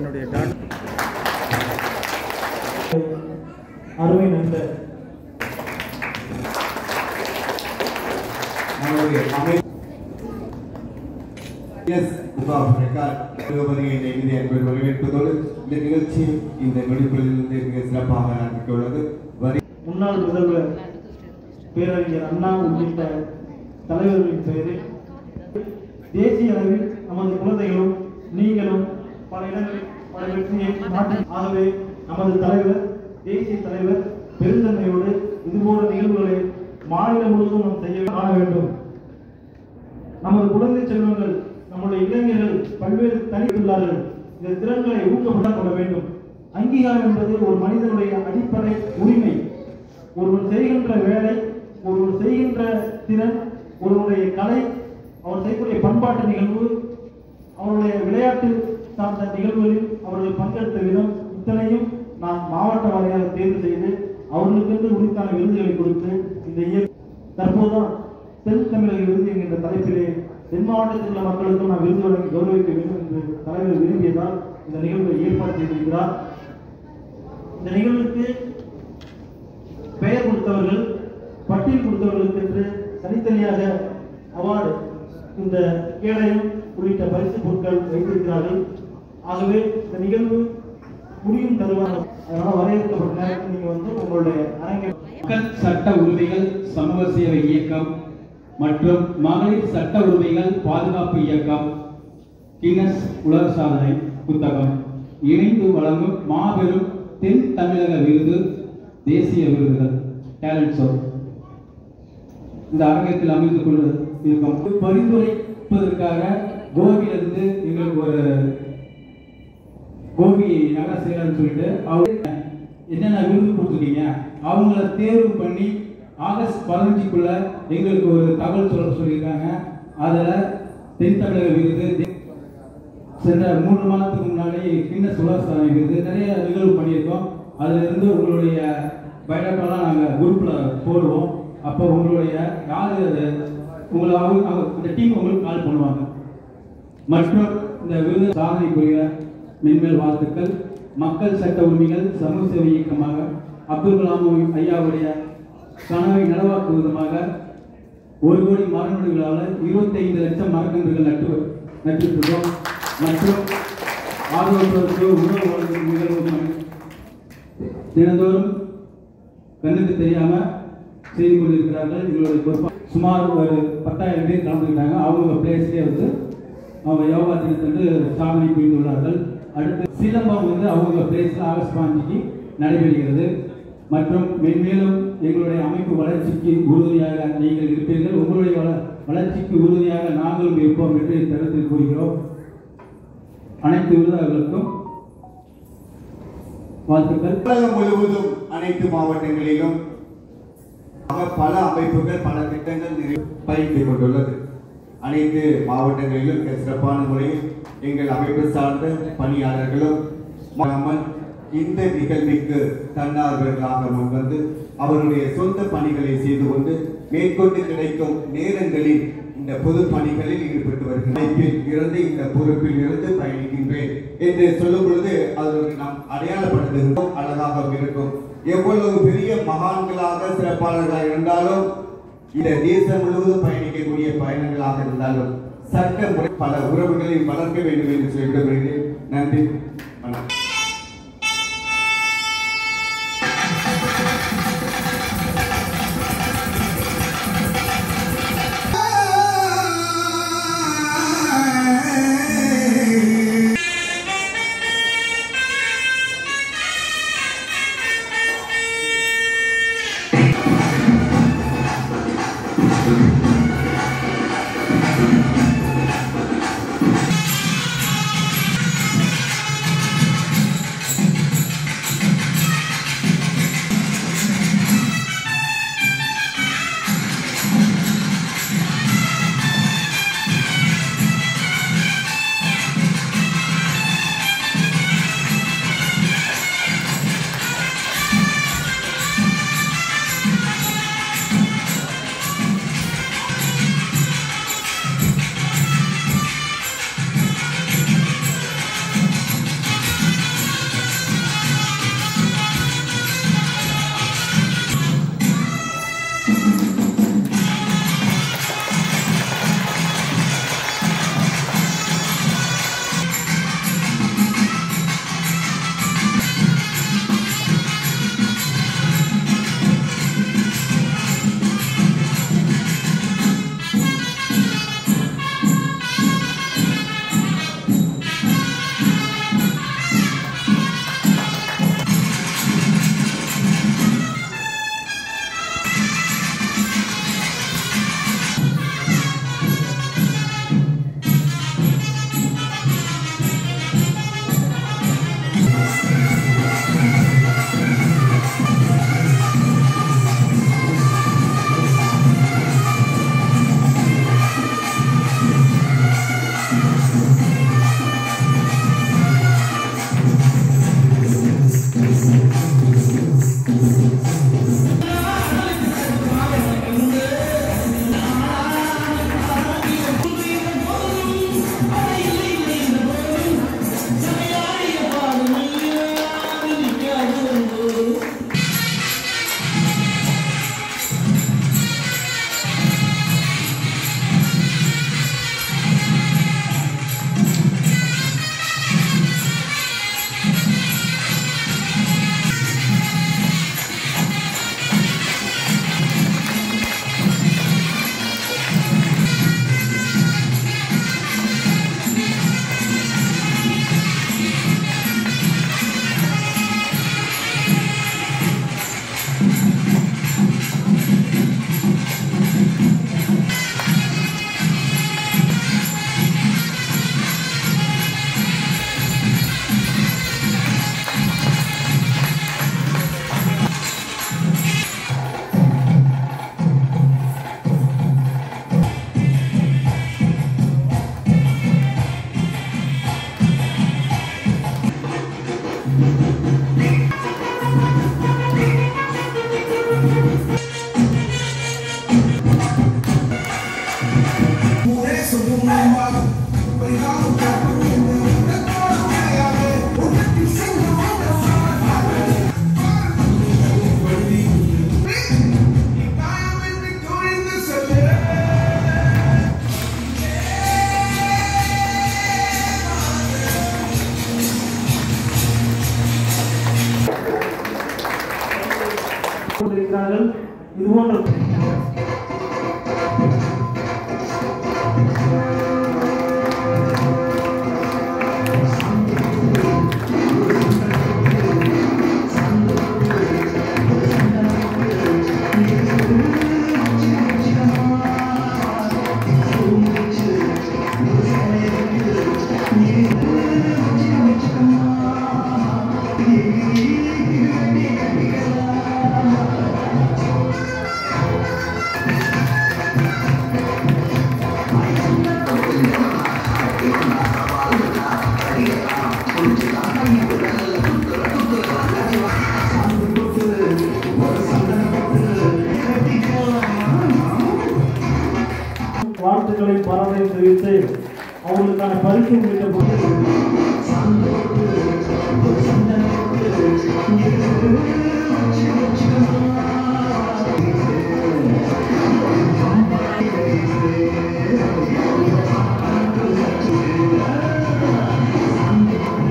என்னுடைய கான் அருமை நண்பர் வரவேற்பதோடு இந்த நிகழ்ச்சி இந்த நொடிப்பொழுதிலிருந்து மிக சிறப்பாக நடந்துள்ளது. முன்னாள் முதல்வர் பேரறிஞர் அண்ணா உள்ளிட்ட தலைவர்களின் பெயரில் தேசிய அளவில் நமது குழந்தைகளும் நீங்களும் பல இடங்களில் பல வெற்றியை நாட்டில் ஆகவே நமது தலைவர் தேசிய தலைவர் பெருந்தன்மையோடு இதுபோன்ற நிகழ்வுகளை மாநிலம் முழுவதும் நாம் செய்ய காண வேண்டும். நமது குழந்தை செல்வங்கள் நம்முடைய இளைஞர்கள் பல்வேறு தனித்துள்ளார்கள். இந்த திறன்களை ஊக்கப்படுத்த வேண்டும். அங்கீகாரம் என்பது ஒரு மனிதனுடைய அடிப்படை உரிமை. ஒருவர் செய்கின்ற வேலை, ஒருவர் செய்கின்ற திறன், ஒருவருடைய கலை, அவர் செய்யக்கூடிய பண்பாட்டு நிகழ்வு, அவருடைய விளையாட்டு சார்ந்த நிகழ்வுகளில் அவர்கள் பங்கெடுத்த விதம், இத்தனையும் நாம் மாவட்ட வாரியாக தேர்வு செய்து அவர்களுக்கு உரித்தான விருதுகளை கொடுத்து இந்த தற்போதுதான் தென் தமிழக விருது என்கின்ற தலைப்பிலே தென் மாவட்டத்தில் உள்ள மக்களுக்கும் நாம் விருது வழங்கி கௌரவிக்க வேண்டும் என்று தலைவர் விரும்பியதால் இந்த நிகழ்வை ஏற்பாடு செய்திருக்கிறார். இந்த நிகழ்வுக்கு பெயர் கொடுத்தவர்கள், பட்டியல் கொடுத்தவர்களுக்கு என்று தனித்தனியாக அவார்டு, இந்த கேடயம் உள்ளிட்ட பரிசு பொருட்கள் வைத்திருக்கிறார்கள். ஆகவே இந்த நிகழ்வு முடியும் தருவாங்க. அதனால வரையறுக்கப்பட்ட நேரத்தில் நீங்க உங்களுடைய அரங்கில் மக்கள் சட்ட உரிமைகள் சமூக சேவை இயக்கம் மற்றும் மகளிர் சட்ட உரிமைகள் பாதுகாப்பு இயக்கம் கின்னஸ் உலக சாதனை புத்தகம் இணைந்து வழங்கும் மாபெரும் தென் தமிழக விருது, தேசிய விருதுகள் டேலண்ட் ஷோ இந்த அரங்கத்தில் அமைந்து கொண்டு இருக்கும். பரிந்துரைப்பதற்காக கோபியிலிருந்து எங்களுக்கு ஒரு கோபி நகர செயலர் சொல்லிட்டு அவங்க என்னென்ன விருது கொடுத்துருக்கீங்க அவங்கள தேர்வு பண்ணி ஆகஸ்ட் 15க்குள்ள எங்களுக்கு ஒரு தகவல் சொல்லியிருக்காங்க. அதில் தென் தமிழக விருது சென்ற 3 மாதத்துக்கு முன்னாடி கின்னஸ் உலக சாதனை விருது நிறைய நிகழ்வு பண்ணியிருக்கோம். அதிலிருந்து உங்களுடைய பயோடாட்டெல்லாம் நாங்கள் குரூப்பில் போடுவோம். அப்போ உங்களுடைய யார் உங்களை அந்த டீம் உங்களுக்கு கால் பண்ணுவாங்க. மற்றும் இந்த விருது சாதனை புரிய மென்மேல் வாழ்த்துக்கள். மக்கள் சட்ட உரிமைகள் சமூக சேவை இயக்கமாக அப்துல் கலாம் ஐயாவுடைய கனவை நனவாக்கும் விதமாக 1 கோடி மரநடுகளால் 25 லட்சம் மரக்கன்றுகள் நட்டிருக்கிறோம். மற்றும் ஆர்வலர்களுக்கு உணவு வழங்கும் நிகழ்வு தினந்தோறும் கண்ணுக்கு தெரியாம செய்து கொண்டிருக்கிறார்கள். எங்களுடைய சுமார் ஒரு 10,000 பேர் கலந்துக்கிட்டாங்க. அவங்க பிளேஸ்லேயே அவங்க யோகா தினத்தன்று சாதனை புரிந்துள்ளார்கள். அடுத்து சிலம்பம் அவங்க பிளேஸில் ஆகஸ்ட் 15க்கு நடைபெறுகிறது. மற்றும் மென்மேலும் எங்களுடைய அமைப்பு வளர்ச்சிக்கு உறுதுணையாக நீங்கள் இருப்பீர்கள். உங்களுடைய வளர்ச்சிக்கு உறுதுணையாக நாங்களும் இருப்போம் என்று தருணத்தில் கூறுகிறோம். அனைத்து விருதாளர்களுக்கும் வாழ்த்துக்கள். தமிழகம் முழுவதும் அனைத்து மாவட்டங்களிலும் பல அமைப்புகள் பல திட்டங்கள் பயிற்சிக் கொண்டுள்ளது. அனைத்து மாவட்டங்களிலும் சிறப்பான முறையில் எங்கள் அமைப்பு சார்ந்த பணியாளர்களும் இந்த நிகழ்விற்கு தன்னார்வர்களாக முன்வந்து அவருடைய சொந்த பணிகளை செய்து கொண்டு மேற்கொண்டு கிடைக்கும் நேரங்களில் இந்த பொது பணிகளில் ஈடுபட்டு வருகிறேன். இருந்து இந்த பொறுப்பில் இருந்து பயணிக்கின்றேன் என்று சொல்லும் பொழுது அது நாம் அடையாளப்படுத்துகிறோம். அழகாக இருக்கும். எவ்வளவு பெரிய மகான்களாக சிறப்பாளர்களாக இருந்தாலும் இந்த தேசம் முழுவதும் பயணிக்கக்கூடிய பயணங்களாக இருந்தாலும் சட்ட முறை பல உறவுகளை வளர்க்க வேண்டும் என்று சொல்லிவிடுகிறேன். நன்றி, வணக்கம். இருக்கிறார்கள். இது போன்ற வாழ்த்துக்களை பாராட்டை தெரிவித்து அவர்களுக்கான பரிசு உள்ளிட்ட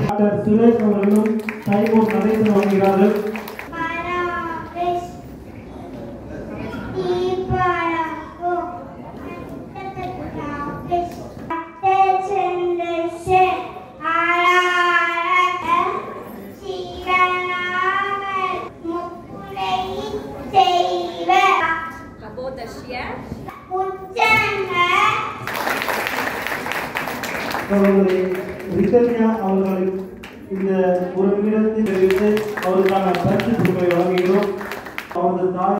டாக்டர் சுரேஷ் அவர்களும் டைமோர் நடேசன் வருகிறார்கள். ரிட்டர்னியா அவர்களை இந்த ஒரு நிமிடத்தில் தெரிவித்து அவருக்கான பரிசு பொருட்களை வழங்குகிறோம். அவரது தாய்